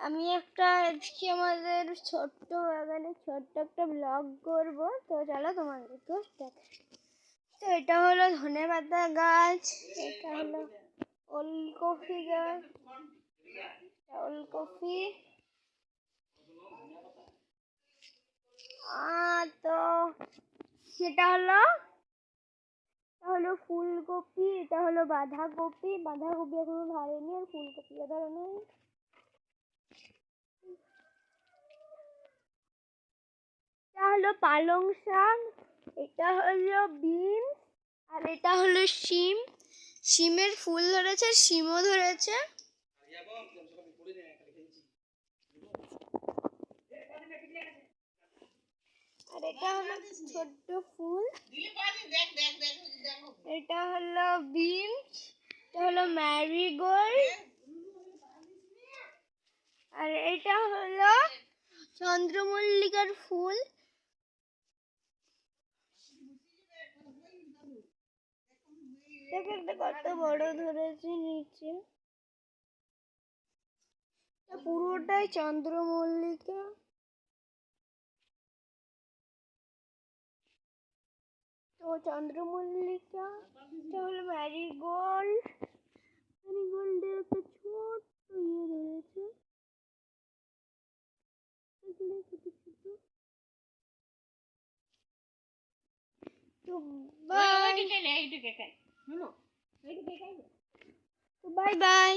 আমি একটা আজকে আমাদের ছোট্ট বাগানে ছোট্ট একটা ব্লগ করব, তো চলো তোমাদেরকে দেখাই। তো এটা হলো ধনেপাতা গাছ, এটা হলো ওলকপি গাছ, ওলকপি। তো সেটা হলো ফুলকপি, এটা হলো বাঁধাকপি। বাঁধাকপি এখনো ধরেনি, আর ফুলকপিও ধরে নেই। এটা হলো পালং শাক, এটা হলো বিন, আর এটা হলো শিম। শিমের ফুল ধরেছে, শিমও ধরেছে। আর এটা হলো ছোট্ট ফুল, এটা হলো বিনস, এটা হলো ম্যারিগোল্ড, আর এটা হলো চন্দ্রমল্লিকার ফুল। কত বড় ধরেছে নিচে, পুরোটাই চন্দ্রমল্লিকা। তো চন্দ্রমল্লিকা, এটা হলো ম্যারিগোল্ড। ম্যারিগোল্ডের একটা ছোট্ট ধরেছে, তো বাই বাই।